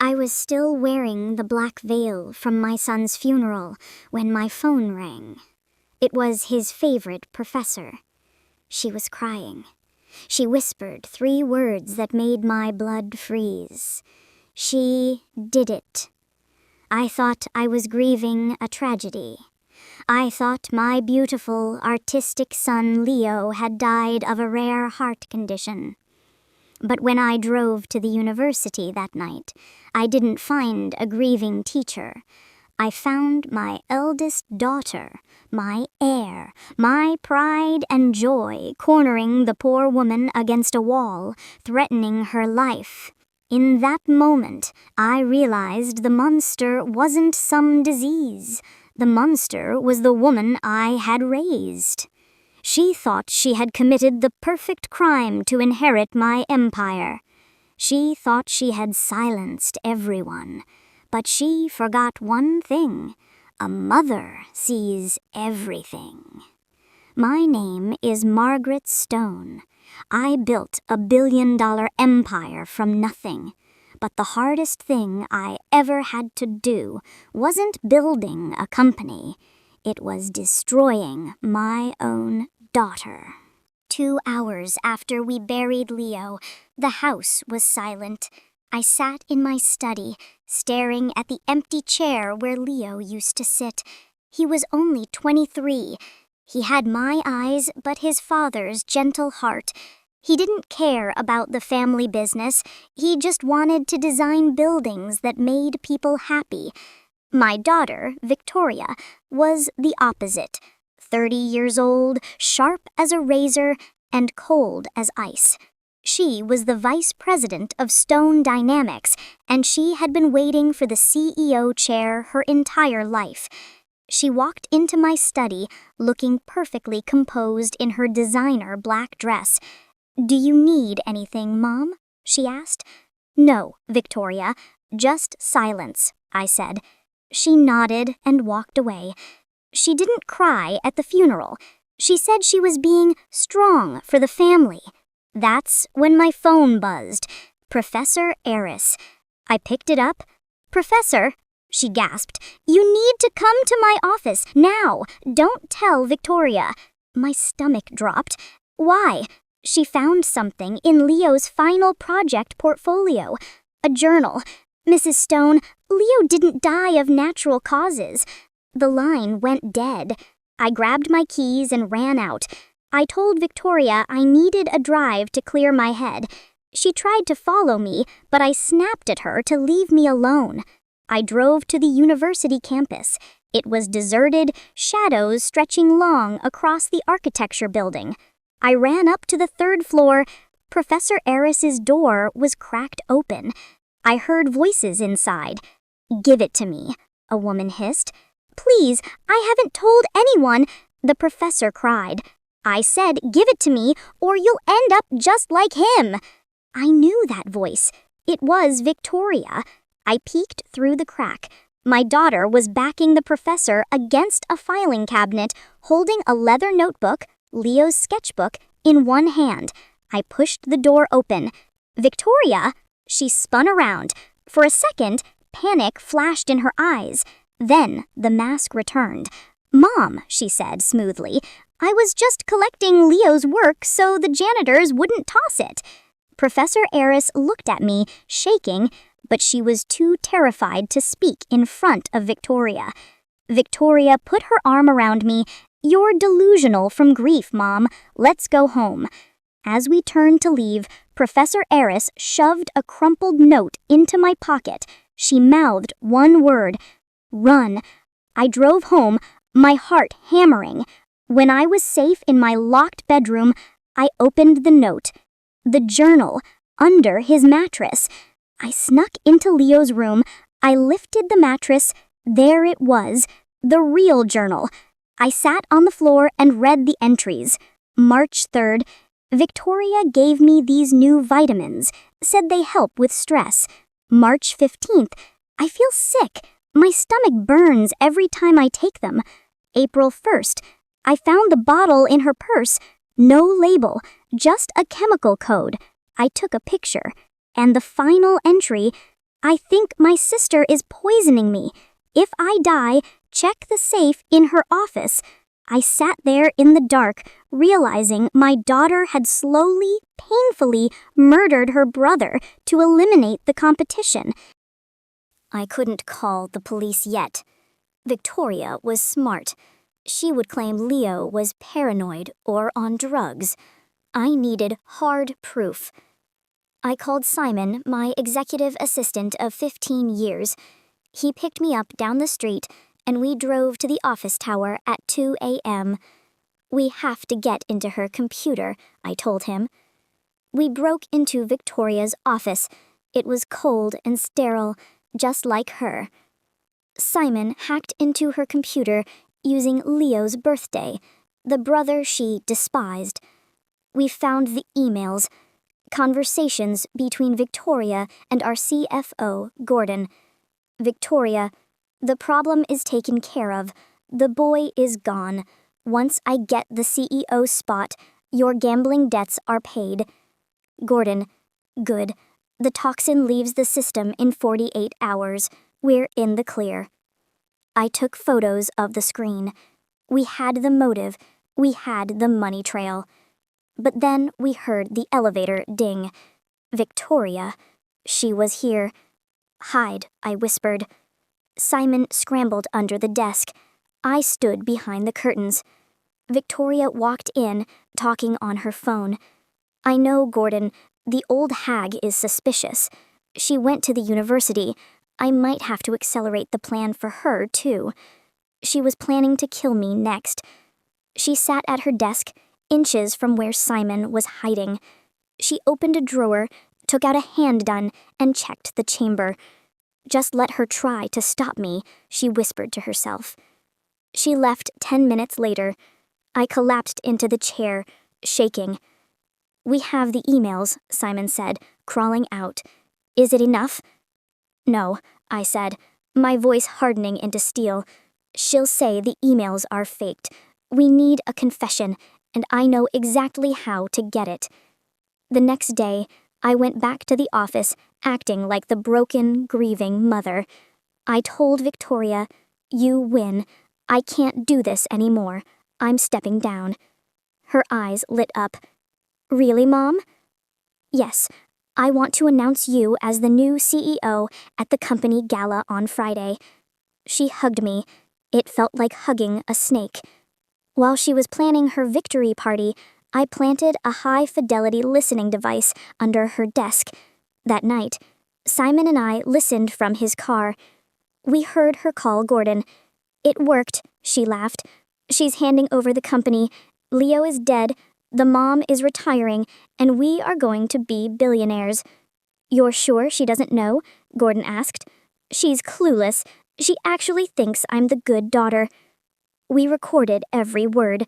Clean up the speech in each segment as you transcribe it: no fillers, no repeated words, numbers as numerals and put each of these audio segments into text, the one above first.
I was still wearing the black veil from my son's funeral when my phone rang. It was his favorite professor. She was crying. She whispered 3 words that made my blood freeze. She did it. I thought I was grieving a tragedy. I thought my beautiful, artistic son Leo had died of a rare heart condition. But when I drove to the university that night, I didn't find a grieving teacher. I found my eldest daughter, my heir, my pride and joy, cornering the poor woman against a wall, threatening her life. In that moment, I realized the monster wasn't some disease. The monster was the woman I had raised. She thought she had committed the perfect crime to inherit my empire. She thought she had silenced everyone. But she forgot one thing. A mother sees everything. My name is Margaret Stone. I built a billion-dollar empire from nothing. But the hardest thing I ever had to do wasn't building a company. It was destroying my own daughter. 2 hours after we buried Leo, the house was silent. I sat in my study, staring at the empty chair where Leo used to sit. He was only 23. He had my eyes, but his father's gentle heart. He didn't care about the family business. He just wanted to design buildings that made people happy. My daughter, Victoria, was the opposite. 30 years old, sharp as a razor, and cold as ice. She was the vice president of Stone Dynamics, and she had been waiting for the CEO chair her entire life. She walked into my study, looking perfectly composed in her designer black dress. "Do you need anything, Mom?" she asked. "No, Victoria, just silence," I said. She nodded and walked away. She didn't cry at the funeral. She said she was being strong for the family. That's when my phone buzzed. Professor Eris. I picked it up. "Professor," she gasped, "you need to come to my office now. Don't tell Victoria." My stomach dropped. "Why?" She found something in Leo's final project portfolio. A journal. "Mrs. Stone, Leo didn't die of natural causes." The line went dead. I grabbed my keys and ran out. I told Victoria I needed a drive to clear my head. She tried to follow me, but I snapped at her to leave me alone. I drove to the university campus. It was deserted, shadows stretching long across the architecture building. I ran up to the 3rd floor. Professor Eris's door was cracked open. I heard voices inside. "Give it to me," a woman hissed. "Please, I haven't told anyone," the professor cried. I said, "Give it to me, or you'll end up just like him." I knew that voice. It was Victoria. I peeked through the crack. My daughter was backing the professor against a filing cabinet, holding a leather notebook, Leo's sketchbook, in one hand. I pushed the door open. "Victoria!" She spun around. For a second, panic flashed in her eyes. Then the mask returned. "Mom," she said smoothly, "I was just collecting Leo's work so the janitors wouldn't toss it." Professor Eris looked at me, shaking, but she was too terrified to speak in front of Victoria. Victoria put her arm around me. "You're delusional from grief, Mom. Let's go home." As we turned to leave, Professor Eris shoved a crumpled note into my pocket. She mouthed one word: "Run." I drove home, my heart hammering. When I was safe in my locked bedroom, I opened the note. The journal, under his mattress. I snuck into Leo's room. I lifted the mattress. There it was, the real journal. I sat on the floor and read the entries. March 3rd, Victoria gave me these new vitamins, said they help with stress. March 15th, I feel sick. My stomach burns every time I take them. April 1st, I found the bottle in her purse. No label, just a chemical code. I took a picture. And the final entry, I think my sister is poisoning me. If I die, check the safe in her office. I sat there in the dark, realizing my daughter had slowly, painfully murdered her brother to eliminate the competition. I couldn't call the police yet. Victoria was smart. She would claim Leo was paranoid or on drugs. I needed hard proof. I called Simon, my executive assistant of 15 years. He picked me up down the street, and we drove to the office tower at 2 a.m. We have to get into her computer, I told him. We broke into Victoria's office. It was cold and sterile, just like her. Simon hacked into her computer using Leo's birthday, the brother she despised. We found the emails, conversations between Victoria and our CFO, Gordon. Victoria, the problem is taken care of. The boy is gone. Once I get the CEO spot, your gambling debts are paid. Gordon, good. The toxin leaves the system in 48 hours. We're in the clear. I took photos of the screen. We had the motive. We had the money trail. But then we heard the elevator ding. Victoria. She was here. Hide, I whispered. Simon scrambled under the desk. I stood behind the curtains. Victoria walked in, talking on her phone. I know, Gordon, the old hag is suspicious. She went to the university. I might have to accelerate the plan for her, too. She was planning to kill me next. She sat at her desk, inches from where Simon was hiding. She opened a drawer, took out a handgun, and checked the chamber. Just let her try to stop me, she whispered to herself. She left 10 minutes later. I collapsed into the chair, shaking. We have the emails, Simon said, crawling out. Is it enough? No, I said, my voice hardening into steel. She'll say the emails are faked. We need a confession, and I know exactly how to get it. The next day, I went back to the office, acting like the broken, grieving mother. I told Victoria, you win. I can't do this anymore. I'm stepping down. Her eyes lit up. Really, Mom? Yes, I want to announce you as the new CEO at the company gala on Friday. She hugged me. It felt like hugging a snake. While she was planning her victory party, I planted a high-fidelity listening device under her desk. That night, Simon and I listened from his car. We heard her call Gordon. It worked, she laughed. She's handing over the company. Leo is dead, the mom is retiring, and we are going to be billionaires. You're sure she doesn't know? Gordon asked. She's clueless. She actually thinks I'm the good daughter. We recorded every word.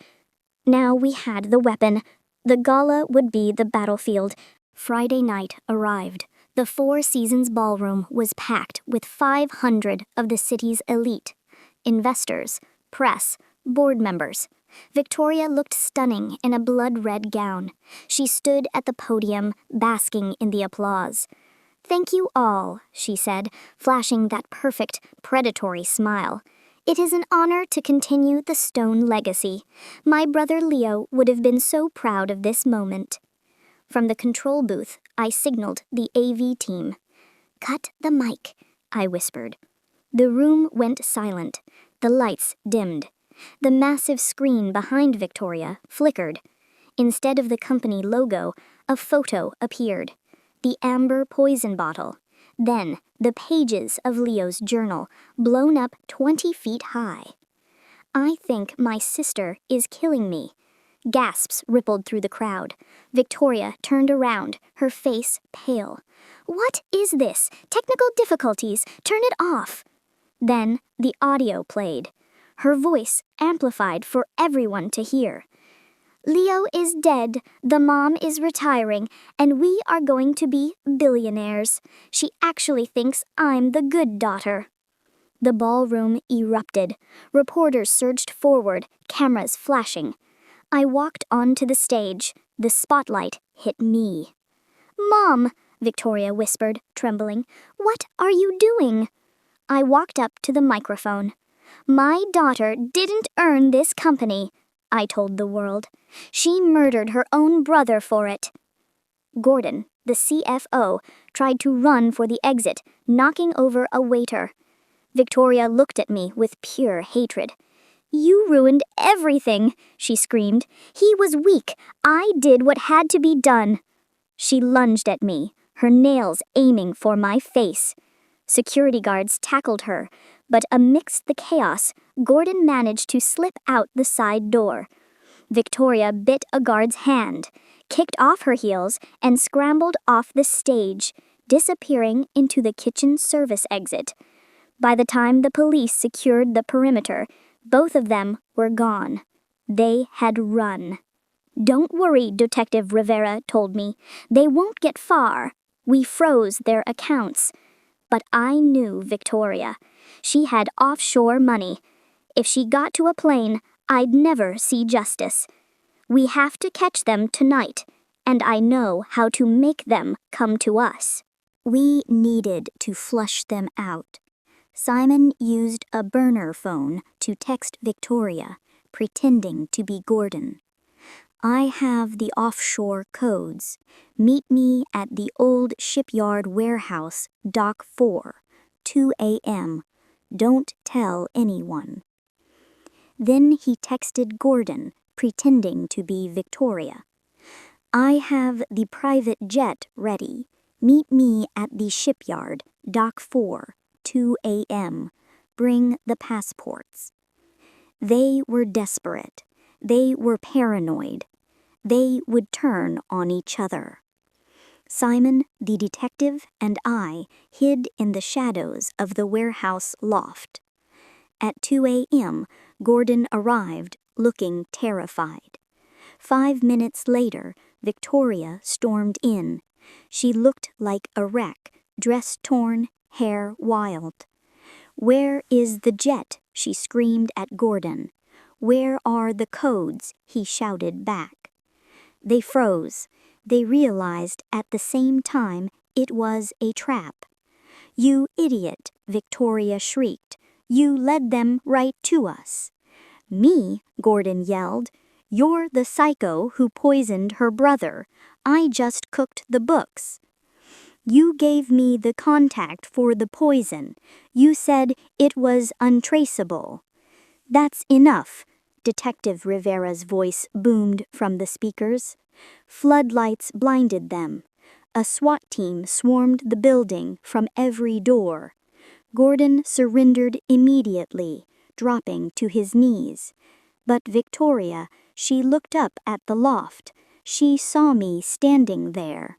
Now we had the weapon. The gala would be the battlefield. Friday night arrived. The Four Seasons ballroom was packed with 500 of the city's elite. Investors, press, board members. Victoria looked stunning in a blood-red gown. She stood at the podium, basking in the applause. Thank you all, she said, flashing that perfect, predatory smile. It is an honor to continue the Stone legacy. My brother Leo would have been so proud of this moment. From the control booth, I signaled the AV team. Cut the mic, I whispered. The room went silent. The lights dimmed. The massive screen behind Victoria flickered. Instead of the company logo, a photo appeared. The amber poison bottle. Then, the pages of Leo's journal, blown up 20 feet high. I think my sister is killing me. Gasps rippled through the crowd. Victoria turned around, her face pale. What is this? Technical difficulties. Turn it off. Then, the audio played. Her voice amplified for everyone to hear. Leo is dead, the mom is retiring, and we are going to be billionaires. She actually thinks I'm the good daughter. The ballroom erupted. Reporters surged forward, cameras flashing. I walked onto the stage. The spotlight hit me. Mom, Victoria whispered, trembling. "What are you doing?" I walked up to the microphone. "My daughter didn't earn this company," I told the world. "She murdered her own brother for it." Gordon, the CFO, tried to run for the exit, knocking over a waiter. Victoria looked at me with pure hatred. "You ruined everything," she screamed. "He was weak. I did what had to be done." She lunged at me, her nails aiming for my face. Security guards tackled her, but amidst the chaos, Gordon managed to slip out the side door. Victoria bit a guard's hand, kicked off her heels, and scrambled off the stage, disappearing into the kitchen service exit. By the time the police secured the perimeter, both of them were gone. They had run. "Don't worry," Detective Rivera told me. "They won't get far. We froze their accounts." But I knew Victoria. She had offshore money. If she got to a plane, I'd never see justice. We have to catch them tonight, and I know how to make them come to us. We needed to flush them out. Simon used a burner phone to text Victoria, pretending to be Gordon. "I have the offshore codes. Meet me at the old shipyard warehouse, Dock 4, 2 a.m. Don't tell anyone." Then he texted Gordon, pretending to be Victoria. "I have the private jet ready. Meet me at the shipyard, Dock 4, 2 a.m. Bring the passports." They were desperate. They were paranoid. They would turn on each other. Simon, the detective, and I hid in the shadows of the warehouse loft. At 2 a.m., Gordon arrived, looking terrified. 5 minutes later, Victoria stormed in. She looked like a wreck, dress torn, hair wild. "Where is the jet?" she screamed at Gordon. "Where are the codes?" he shouted back. They froze. They realized at the same time it was a trap. "You idiot," Victoria shrieked. "You led them right to us." "Me?" Gordon yelled. "You're the psycho who poisoned her brother. I just cooked the books." "You gave me the contact for the poison. You said it was untraceable." "That's enough," Detective Rivera's voice boomed from the speakers. Floodlights blinded them. A SWAT team swarmed the building from every door. Gordon surrendered immediately, dropping to his knees. But Victoria, she looked up at the loft. She saw me standing there.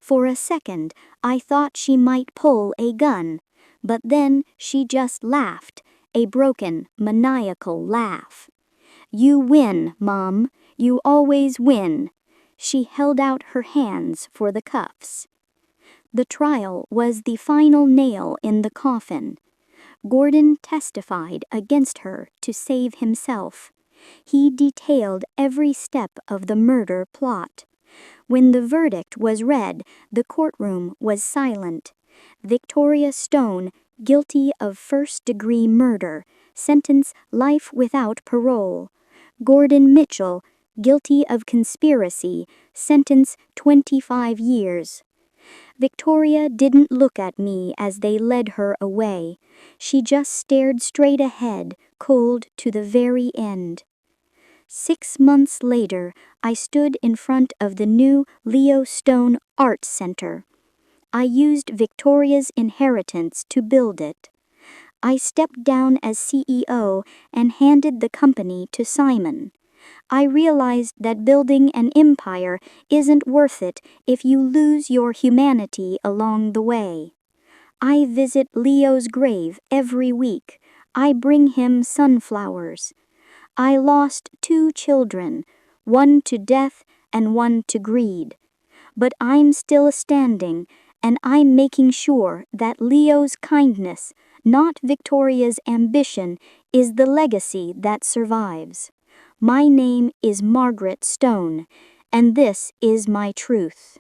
For a second, I thought she might pull a gun, but then she just laughed, a broken, maniacal laugh. "You win, Mom. You always win." She held out her hands for the cuffs. The trial was the final nail in the coffin. Gordon testified against her to save himself. He detailed every step of the murder plot. When the verdict was read, the courtroom was silent. Victoria Stone, guilty of first-degree murder, sentence life without parole. Gordon Mitchell, guilty of conspiracy, sentence 25 years. Victoria didn't look at me as they led her away. She just stared straight ahead, cold to the very end. 6 months later, I stood in front of the new Leo Stone Art Center. I used Victoria's inheritance to build it. I stepped down as CEO and handed the company to Simon. I realized that building an empire isn't worth it if you lose your humanity along the way. I visit Leo's grave every week. I bring him sunflowers. I lost 2 children, one to death and one to greed. But I'm still standing, and I'm making sure that Leo's kindness, not Victoria's ambition, is the legacy that survives. My name is Margaret Stone, and this is my truth.